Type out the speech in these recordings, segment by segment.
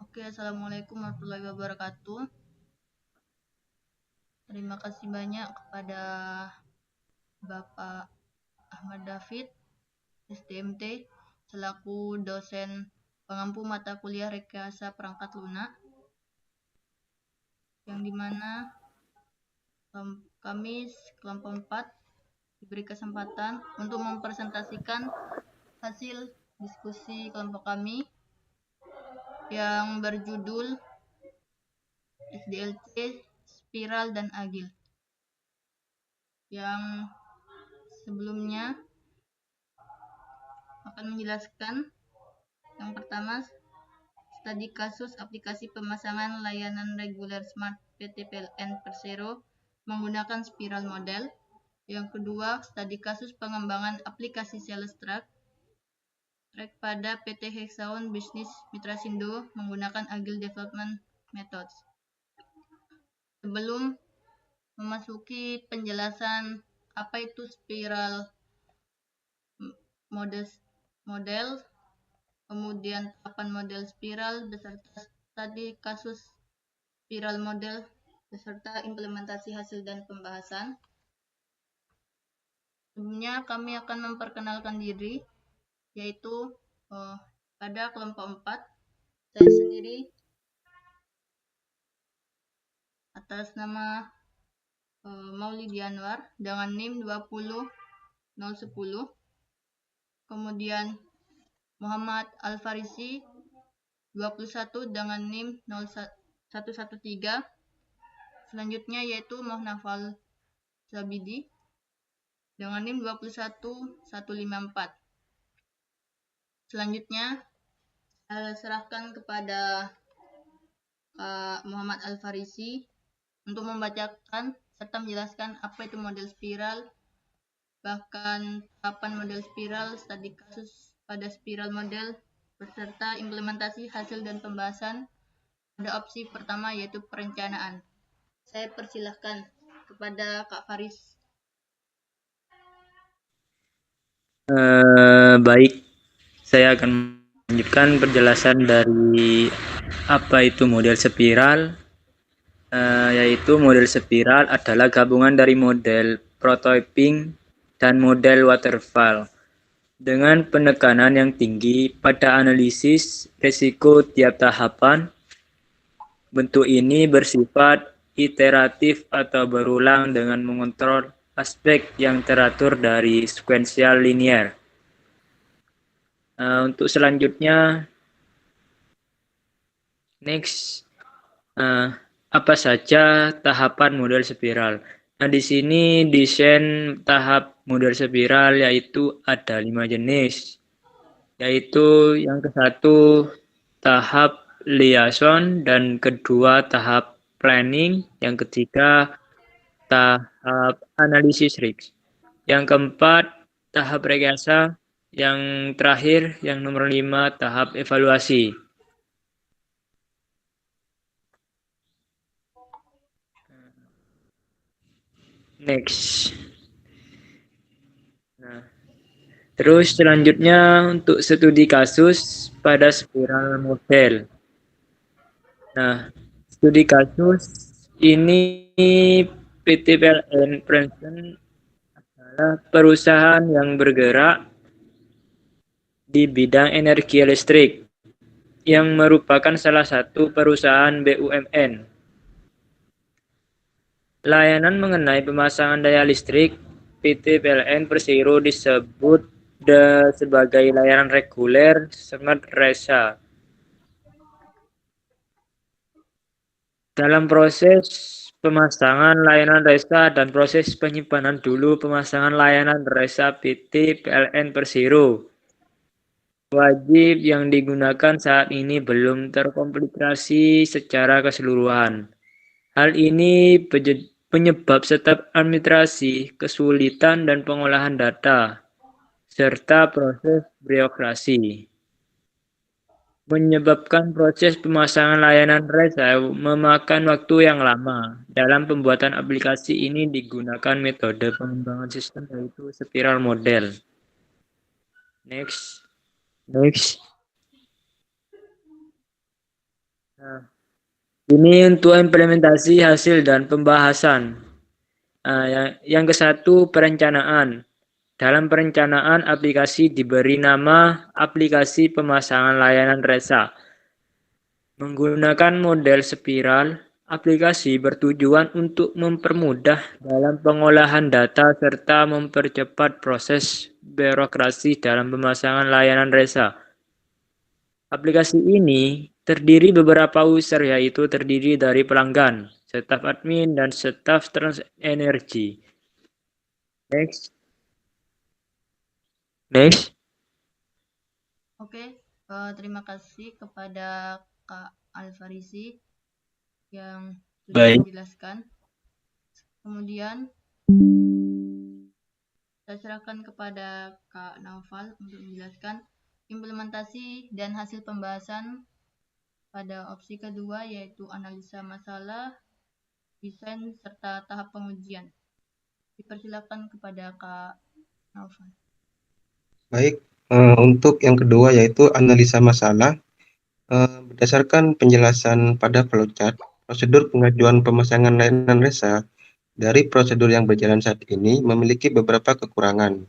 Oke, Assalamualaikum warahmatullahi wabarakatuh. Terima kasih banyak kepada Bapak Ahmad David, SDMT, selaku dosen pengampu mata kuliah rekayasa perangkat lunak, yang dimana kami kelompok 4 diberi kesempatan untuk mempresentasikan hasil diskusi kelompok kami yang berjudul SDLC, Spiral dan Agil. Yang sebelumnya akan menjelaskan yang pertama, studi kasus aplikasi pemasangan layanan reguler smart PT PLN Persero menggunakan spiral model. Yang kedua, studi kasus pengembangan aplikasi sales track pada PT Hexagon Business Mitrasindo menggunakan Agile Development Methods. Sebelum memasuki penjelasan apa itu spiral model, kemudian tahapan model spiral beserta studi kasus spiral model beserta implementasi hasil dan pembahasan. Sebelumnya kami akan memperkenalkan diri, yaitu pada kelompok 4 saya sendiri atas nama Maulidi Anwar dengan NIM 20010, kemudian Muhammad Al-Farisi 21 dengan NIM 0113. Selanjutnya yaitu Mohnafal Zabidi dengan NIM 21154. Selanjutnya saya serahkan kepada Muhammad Al-Farisi untuk membacakan serta menjelaskan apa itu model spiral, bahkan tahapan model spiral, studi kasus pada spiral model, beserta implementasi hasil dan pembahasan pada opsi pertama yaitu perencanaan. Saya persilahkan kepada Kak Faris. Baik, saya akan melanjutkan penjelasan dari apa itu model spiral. Yaitu model spiral adalah gabungan dari model prototyping dan model waterfall dengan penekanan yang tinggi pada analisis risiko tiap tahapan. Bentuk ini bersifat iteratif atau berulang dengan mengontrol aspek yang teratur dari sekuensial linear. Untuk selanjutnya, next, apa saja tahapan model spiral? Nah, di sini desain tahap model spiral yaitu ada 5 jenis, yaitu yang ke-1 tahap liaison, dan kedua tahap planning, yang ketiga tahap analisis risk, yang keempat tahap rekayasa, yang terakhir yang nomor 5 tahap evaluasi. Next. Nah, terus selanjutnya untuk studi kasus pada spiral model. Nah, studi kasus ini PT PLN Princeton adalah perusahaan yang bergerak di bidang energi listrik yang merupakan salah satu perusahaan BUMN. Layanan mengenai pemasangan daya listrik PT PLN Persero disebut sebagai layanan reguler Smart Resa. Dalam proses pemasangan layanan resa dan proses penyimpanan dulu pemasangan layanan resa PT PLN Persero, wajib yang digunakan saat ini belum terkomplikasi secara keseluruhan. Hal ini penyebab staf administrasi, kesulitan dan pengolahan data, serta proses birokrasi. Menyebabkan proses pemasangan layanan resa memakan waktu yang lama. Dalam pembuatan aplikasi ini digunakan metode pengembangan sistem yaitu spiral model. Next. Nah, ini untuk implementasi hasil dan pembahasan. Yang ke satu, perencanaan. Dalam perencanaan, aplikasi diberi nama aplikasi pemasangan layanan RESA. Menggunakan model spiral, aplikasi bertujuan untuk mempermudah dalam pengolahan data serta mempercepat proses birokrasi dalam pemasangan layanan RESA. Aplikasi ini terdiri beberapa user, yaitu terdiri dari pelanggan, staf admin, dan staf TransEnergi. Next. Next. Oke, terima kasih kepada Kak Alfarisi yang sudah Baik. menjelaskan. Kemudian saya serahkan kepada Kak Naufal untuk menjelaskan implementasi dan hasil pembahasan pada opsi kedua, yaitu analisa masalah, desain, serta tahap pengujian. Dipersilakan kepada Kak Naufal. Baik, untuk yang kedua yaitu analisa masalah. Berdasarkan penjelasan pada flowchart, prosedur pengajuan pemasangan layanan RESA dari prosedur yang berjalan saat ini memiliki beberapa kekurangan,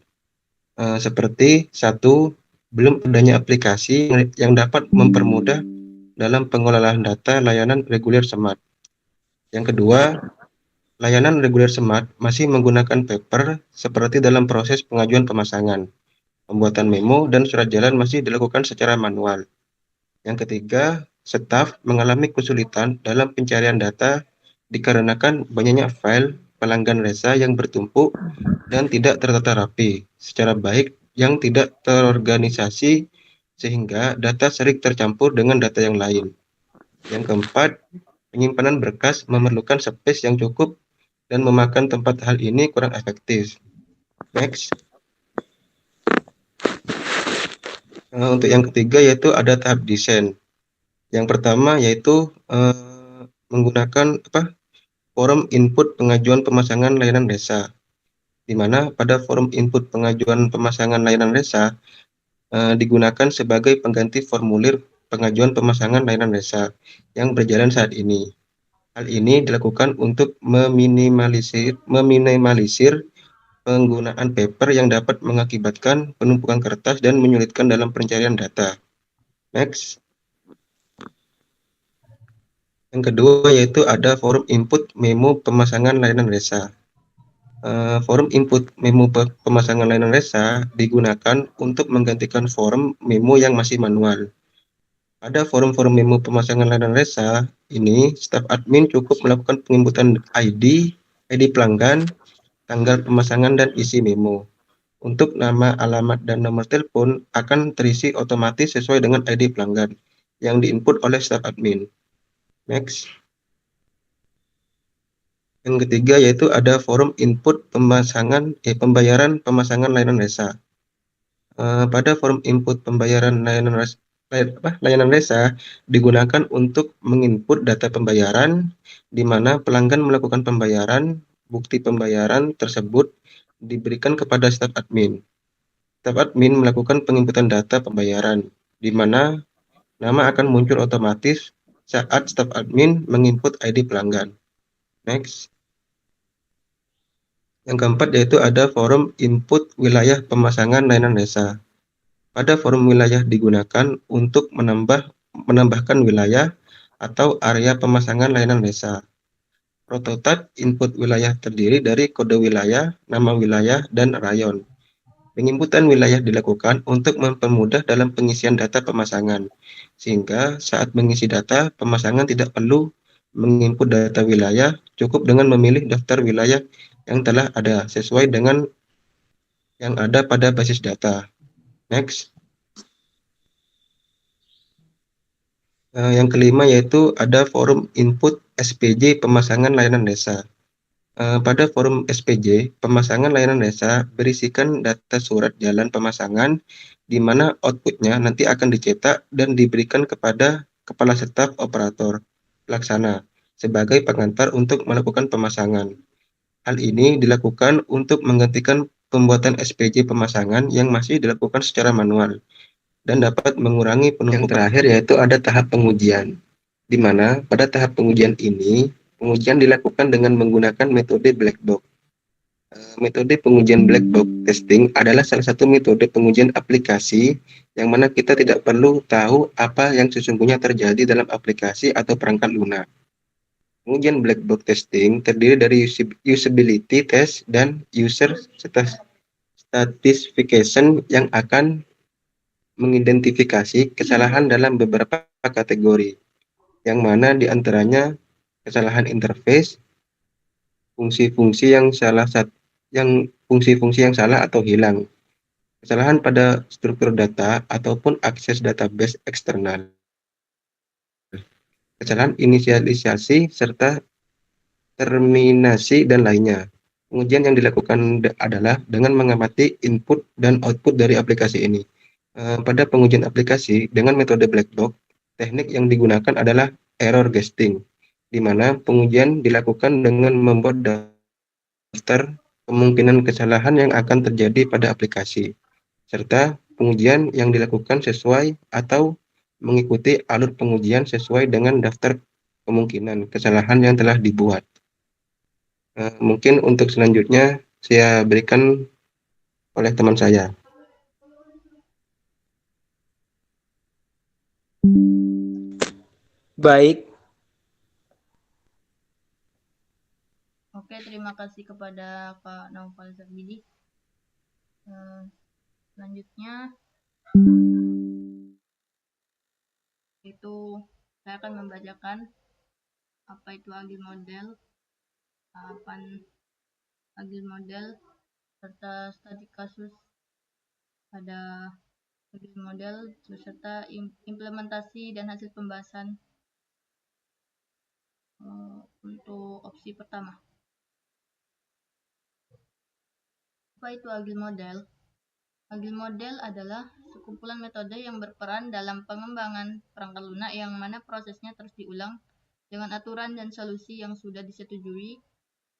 seperti satu, belum adanya aplikasi yang dapat mempermudah dalam pengelolaan data layanan reguler smart. Yang kedua, layanan reguler smart masih menggunakan paper seperti dalam proses pengajuan pemasangan. Pembuatan memo dan surat jalan masih dilakukan secara manual. Yang ketiga, staf mengalami kesulitan dalam pencarian data dikarenakan banyaknya file pelanggan RESA yang bertumpuk dan tidak tertata rapi secara baik yang tidak terorganisasi sehingga data sering tercampur dengan data yang lain. Yang keempat, penyimpanan berkas memerlukan space yang cukup dan memakan tempat. Hal ini kurang efektif. Next. Untuk yang ketiga yaitu ada tahap desain. Yang pertama yaitu menggunakan forum input pengajuan pemasangan layanan RESA, di mana pada forum input pengajuan pemasangan layanan RESA digunakan sebagai pengganti formulir pengajuan pemasangan layanan RESA yang berjalan saat ini. Hal ini dilakukan untuk meminimalisir penggunaan paper yang dapat mengakibatkan penumpukan kertas dan menyulitkan dalam pencarian data. Next. Yang kedua yaitu ada forum input memo pemasangan layanan RESA. Forum input memo pemasangan layanan RESA digunakan untuk menggantikan forum memo yang masih manual. Pada forum-forum memo pemasangan layanan RESA ini, staf admin cukup melakukan penginputan ID pelanggan, tanggal pemasangan, dan isi memo. Untuk nama, alamat, dan nomor telepon akan terisi otomatis sesuai dengan ID pelanggan yang diinput oleh staf admin. Next. Yang ketiga yaitu ada forum input pembayaran pemasangan layanan RESA. Pada forum input pembayaran layanan RESA digunakan untuk menginput data pembayaran, di mana pelanggan melakukan pembayaran. Bukti pembayaran tersebut diberikan kepada staf admin. Staf admin melakukan penginputan data pembayaran, di mana nama akan muncul otomatis saat staf admin menginput ID pelanggan. Next. Yang keempat yaitu ada forum input wilayah pemasangan layanan RESA. Pada forum wilayah digunakan untuk menambahkan wilayah atau area pemasangan layanan RESA. Prototype input wilayah terdiri dari kode wilayah, nama wilayah, dan rayon. Penginputan wilayah dilakukan untuk mempermudah dalam pengisian data pemasangan, sehingga saat mengisi data pemasangan tidak perlu menginput data wilayah, cukup dengan memilih daftar wilayah yang telah ada sesuai dengan yang ada pada basis data. Next. Yang kelima yaitu ada forum input SPJ pemasangan layanan RESA. Pada forum SPJ, pemasangan layanan RESA berisikan data surat jalan pemasangan, di mana outputnya nanti akan dicetak dan diberikan kepada kepala staf operator pelaksana sebagai pengantar untuk melakukan pemasangan. Hal ini dilakukan untuk menggantikan pembuatan SPJ pemasangan yang masih dilakukan secara manual dan dapat mengurangi penumpukan. Yang terakhir yaitu ada tahap pengujian. di mana pada tahap pengujian ini, pengujian dilakukan dengan menggunakan metode black box. Metode pengujian black box testing adalah salah satu metode pengujian aplikasi yang mana kita tidak perlu tahu apa yang sesungguhnya terjadi dalam aplikasi atau perangkat lunak. Pengujian black box testing terdiri dari usability test dan user satisfaction yang akan mengidentifikasi kesalahan dalam beberapa kategori, yang mana diantaranya kesalahan interface, fungsi-fungsi yang salah atau hilang, kesalahan pada struktur data ataupun akses database eksternal, kesalahan inisialisasi serta terminasi dan lainnya. Pengujian yang dilakukan adalah dengan mengamati input dan output dari aplikasi ini. Pada pengujian aplikasi dengan metode black box, teknik yang digunakan adalah error guessing, di mana pengujian dilakukan dengan membuat daftar kemungkinan kesalahan yang akan terjadi pada aplikasi, serta pengujian yang dilakukan sesuai atau mengikuti alur pengujian sesuai dengan daftar kemungkinan kesalahan yang telah dibuat. Mungkin untuk selanjutnya saya berikan oleh teman saya. Baik, Oke, terima kasih kepada Pak Naufal Sarbidi. Selanjutnya itu saya akan membacakan apa itu agile model, tahapan agile model, serta studi kasus pada agile model beserta implementasi dan hasil pembahasan untuk opsi pertama. Apa itu agile model? Agile model adalah sekumpulan metode yang berperan dalam pengembangan perangkat lunak yang mana prosesnya terus diulang dengan aturan dan solusi yang sudah disetujui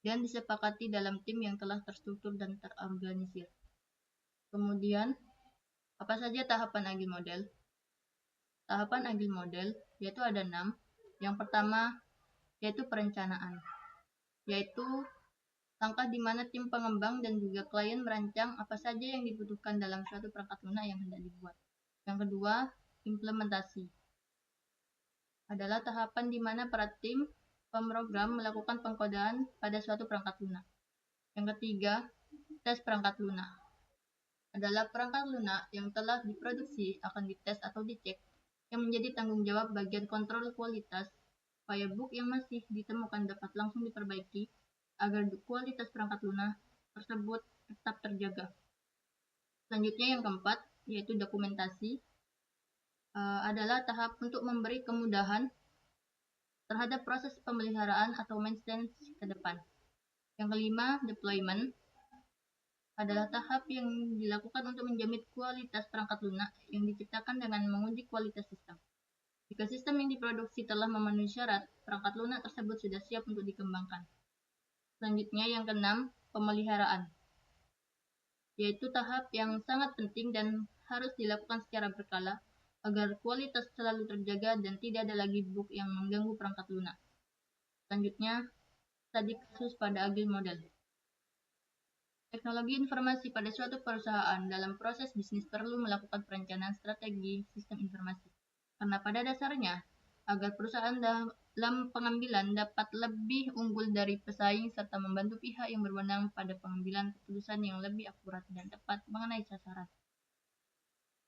dan disepakati dalam tim yang telah terstruktur dan terorganisir. Kemudian, apa saja tahapan agile model? Tahapan agile model yaitu ada 6. Yang pertama yaitu perencanaan, yaitu langkah di mana tim pengembang dan juga klien merancang apa saja yang dibutuhkan dalam suatu perangkat lunak yang hendak dibuat. Yang kedua, implementasi. Adalah tahapan di mana para tim pemrogram melakukan pengkodaan pada suatu perangkat lunak. Yang ketiga, tes perangkat lunak. Adalah perangkat lunak yang telah diproduksi akan dites atau dicek, yang menjadi tanggung jawab bagian kontrol kualitas supaya bug yang masih ditemukan dapat langsung diperbaiki agar kualitas perangkat lunak tersebut tetap terjaga. Selanjutnya yang keempat, yaitu dokumentasi, adalah tahap untuk memberi kemudahan terhadap proses pemeliharaan atau maintenance ke depan. Yang kelima, deployment, adalah tahap yang dilakukan untuk menjamin kualitas perangkat lunak yang diciptakan dengan menguji kualitas sistem. Jika sistem yang diproduksi telah memenuhi syarat, perangkat lunak tersebut sudah siap untuk dikembangkan. Selanjutnya yang keenam, pemeliharaan, yaitu tahap yang sangat penting dan harus dilakukan secara berkala agar kualitas selalu terjaga dan tidak ada lagi bug yang mengganggu perangkat lunak. Selanjutnya, studi kasus pada agile model. Teknologi informasi pada suatu perusahaan dalam proses bisnis perlu melakukan perencanaan strategi sistem informasi. Karena pada dasarnya, agar perusahaan dalam pengambilan dapat lebih unggul dari pesaing serta membantu pihak yang berwenang pada pengambilan keputusan yang lebih akurat dan tepat mengenai sasaran.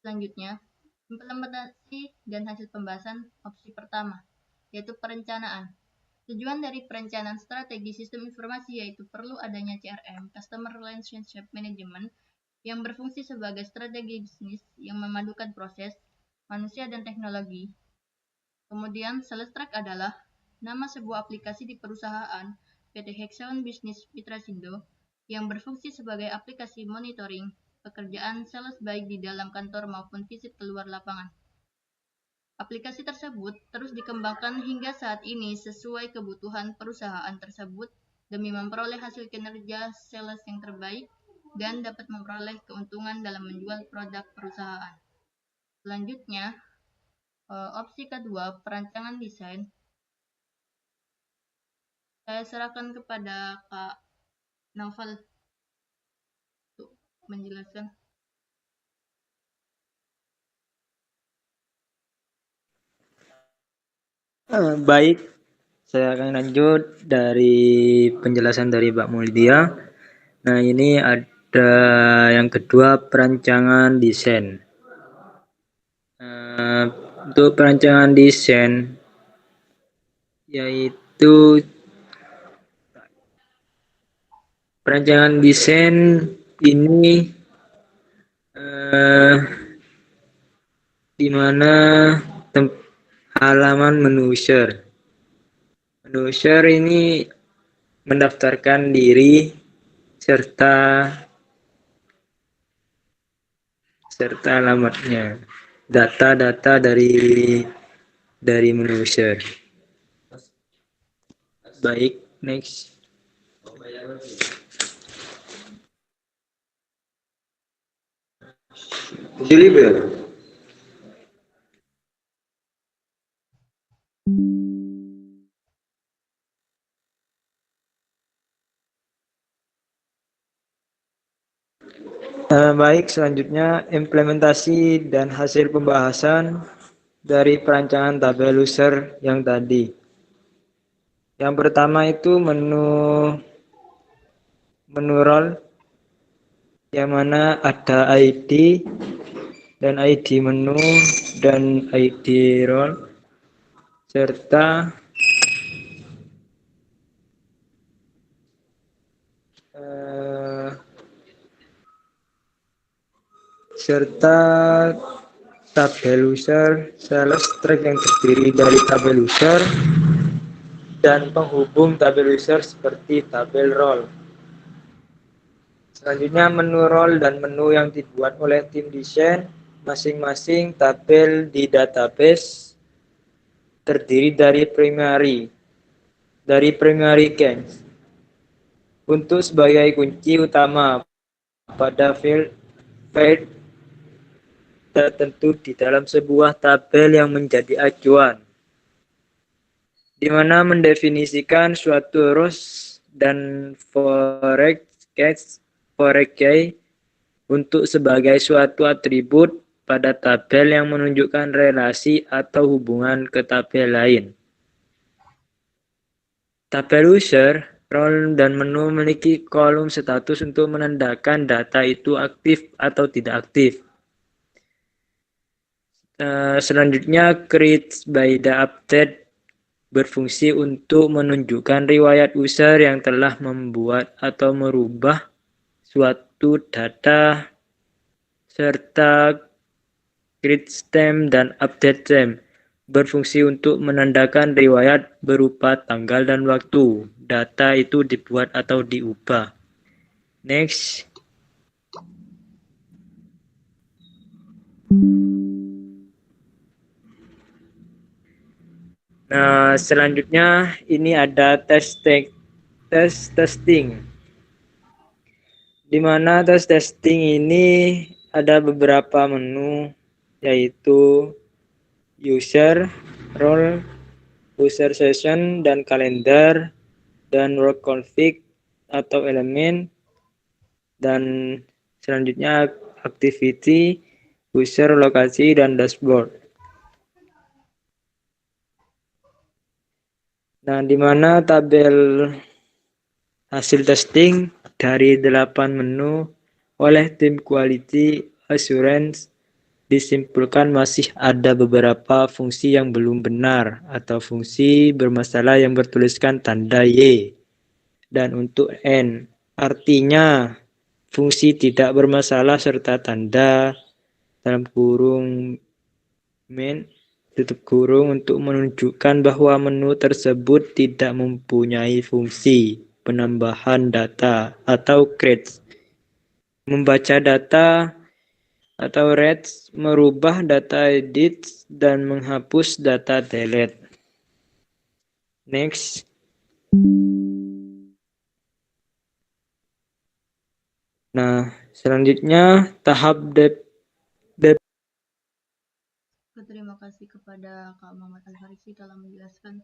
Selanjutnya, implementasi dan hasil pembahasan opsi pertama, yaitu perencanaan. Tujuan dari perencanaan strategi sistem informasi yaitu perlu adanya CRM, Customer Relationship Management, yang berfungsi sebagai strategi bisnis yang memadukan proses, manusia, dan teknologi. Kemudian, sales track adalah nama sebuah aplikasi di perusahaan PT Hexagon Business Mitrasindo yang berfungsi sebagai aplikasi monitoring pekerjaan sales baik di dalam kantor maupun visit keluar lapangan. Aplikasi tersebut terus dikembangkan hingga saat ini sesuai kebutuhan perusahaan tersebut demi memperoleh hasil kinerja sales yang terbaik dan dapat memperoleh keuntungan dalam menjual produk perusahaan. Selanjutnya, Opsi kedua, perancangan desain. Saya serahkan kepada Kak Naufal untuk menjelaskan. Baik, saya akan lanjut dari penjelasan dari Mbak Mulydia. Nah, ini ada yang kedua, perancangan desain. Untuk perancangan desain, yaitu perancangan desain ini di mana halaman menu share. Menu share ini mendaftarkan diri serta alamatnya, data-data dari menu share. Baik, next. Deliver. Baik, selanjutnya implementasi dan hasil pembahasan dari perancangan tabel user yang tadi. Yang pertama itu menu role, yang mana ada ID dan ID menu dan ID role serta tabel user, sales track yang terdiri dari tabel user dan penghubung tabel user seperti tabel role. Selanjutnya menu role dan menu yang dibuat oleh tim desain. Masing-masing tabel di database terdiri dari primary keys untuk sebagai kunci utama pada field tertentu di dalam sebuah tabel yang menjadi acuan, di mana mendefinisikan suatu rows dan foreign key untuk sebagai suatu atribut pada tabel yang menunjukkan relasi atau hubungan ke tabel lain. Tabel user, role, dan menu memiliki kolom status untuk menandakan data itu aktif atau tidak aktif. Selanjutnya, create by the update berfungsi untuk menunjukkan riwayat user yang telah membuat atau merubah suatu data, serta create stem dan update stem berfungsi untuk menandakan riwayat berupa tanggal dan waktu data itu dibuat atau diubah. Next. Nah, selanjutnya ini ada testing. Di mana testing ini ada beberapa menu, yaitu user, role, user session, dan kalender, dan work config atau elemen, dan selanjutnya activity, user, lokasi, dan dashboard. Nah, di mana tabel hasil testing dari 8 menu oleh tim quality assurance disimpulkan masih ada beberapa fungsi yang belum benar atau fungsi bermasalah yang bertuliskan tanda Y dan untuk N. Artinya fungsi tidak bermasalah serta tanda dalam kurung main tutup kurung untuk menunjukkan bahwa menu tersebut tidak mempunyai fungsi penambahan data atau create, membaca data atau reads, merubah data edit, dan menghapus data delete. Next. Nah, selanjutnya tahap Terima terima kasih kepada Kak Muhammad Al-Farisi telah menjelaskan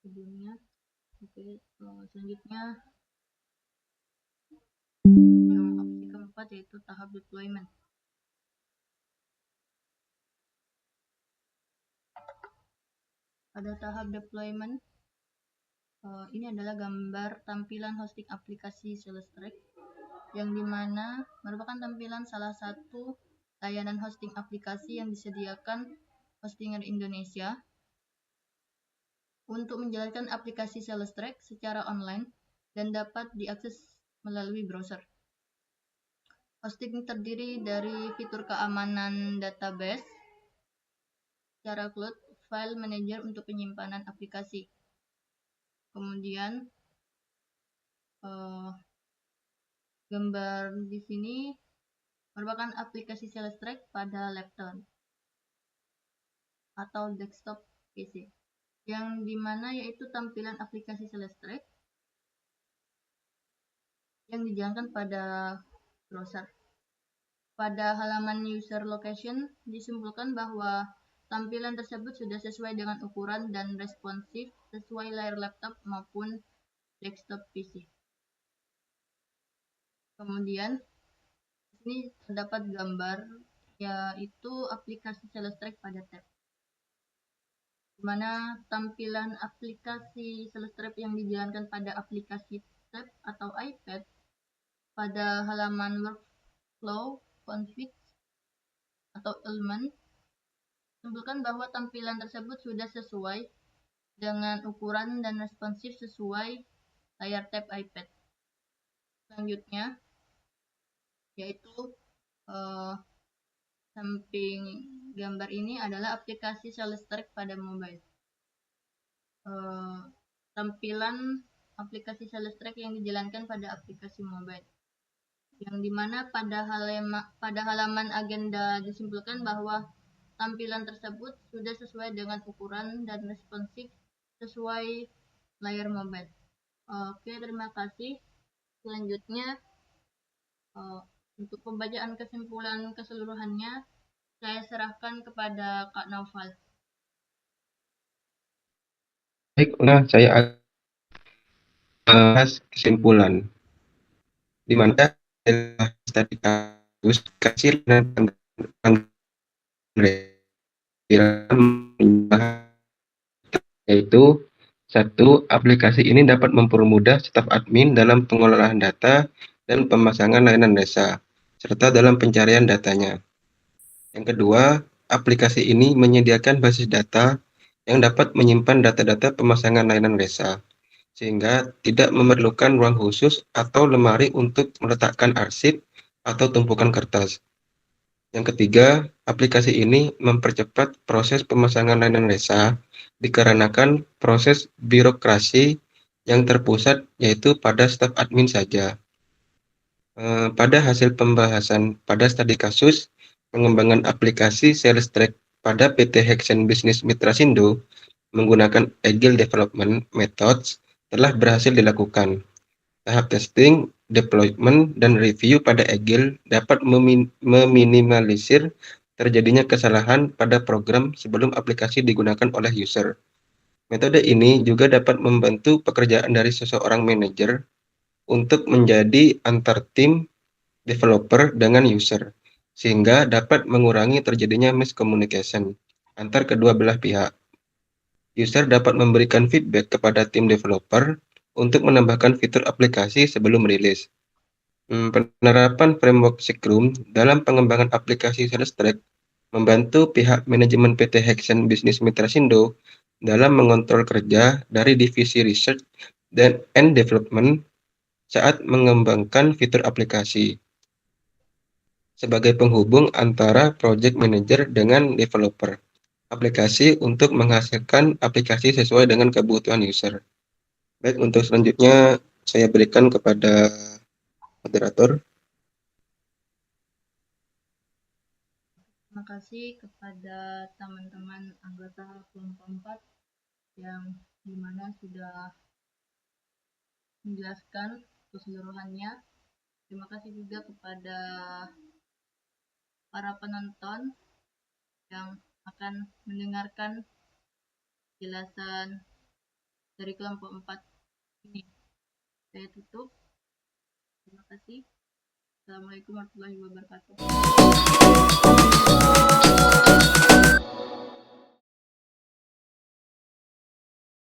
sebelumnya. Oke, selanjutnya yang opsi keempat yaitu tahap deployment. Pada tahap deployment, ini adalah gambar tampilan hosting aplikasi SalesTrack, yang dimana merupakan tampilan salah satu layanan hosting aplikasi yang disediakan Hostinger Indonesia untuk menjalankan aplikasi SalesTrack secara online dan dapat diakses melalui browser. Hosting terdiri dari fitur keamanan database secara cloud, file manager untuk penyimpanan aplikasi. Kemudian gambar di sini merupakan aplikasi SalesTrack pada laptop atau desktop PC, yang dimana yaitu tampilan aplikasi SalesTrack yang dijalankan pada browser. Pada halaman user location disimpulkan bahwa tampilan tersebut sudah sesuai dengan ukuran dan responsif sesuai layar laptop maupun desktop PC. Kemudian di sini terdapat gambar yaitu aplikasi SalesTrack pada tab, di mana tampilan aplikasi SalesTrack yang dijalankan pada aplikasi tab atau iPad pada halaman workflow config atau element menunjukkan bahwa tampilan tersebut sudah sesuai dengan ukuran dan responsif sesuai layar tab iPad. Selanjutnya yaitu samping gambar ini adalah aplikasi SalesTrack pada mobile. Tampilan aplikasi SalesTrack yang dijalankan pada aplikasi mobile, yang dimana pada halaman agenda disimpulkan bahwa tampilan tersebut sudah sesuai dengan ukuran dan responsif sesuai layar mobile. Oke, terima kasih. Selanjutnya untuk pembacaan kesimpulan keseluruhannya saya serahkan kepada Kak Naufal. Baik, saya bahas kesimpulan, di mana tadi kasus kecil dan yaitu satu, aplikasi ini dapat mempermudah staf admin dalam pengelolaan data dan pemasangan layanan desa, serta dalam pencarian datanya. Yang kedua, aplikasi ini menyediakan basis data yang dapat menyimpan data-data pemasangan layanan desa, sehingga tidak memerlukan ruang khusus atau lemari untuk meletakkan arsip atau tumpukan kertas. Yang ketiga, aplikasi ini mempercepat proses pemasangan layanan desa dikarenakan proses birokrasi yang terpusat yaitu pada staf admin saja. Pada hasil pembahasan pada studi kasus pengembangan aplikasi SalesTrack pada PT Hexen Business Mitrasindo menggunakan Agile Development Methods telah berhasil dilakukan. Tahap testing, deployment, dan review pada Agile dapat meminimalisir terjadinya kesalahan pada program sebelum aplikasi digunakan oleh user. Metode ini juga dapat membantu pekerjaan dari seseorang manajer untuk menjadi antar tim developer dengan user, sehingga dapat mengurangi terjadinya miscommunication antar kedua belah pihak. User dapat memberikan feedback kepada tim developer untuk menambahkan fitur aplikasi sebelum rilis. Penerapan framework Scrum dalam pengembangan aplikasi SalesTrack membantu pihak manajemen PT Hexen Business Mitrasindo dalam mengontrol kerja dari divisi research and development saat mengembangkan fitur aplikasi sebagai penghubung antara project manager dengan developer aplikasi untuk menghasilkan aplikasi sesuai dengan kebutuhan user. Baik, untuk selanjutnya saya berikan kepada moderator. Terima kasih kepada teman-teman anggota kelompok 4 yang dimana sudah menjelaskan keseluruhannya. Terima kasih juga kepada para penonton yang akan mendengarkan penjelasan dari kelompok 4 ini. Saya tutup. Terima kasih. Assalamualaikum warahmatullahi wabarakatuh.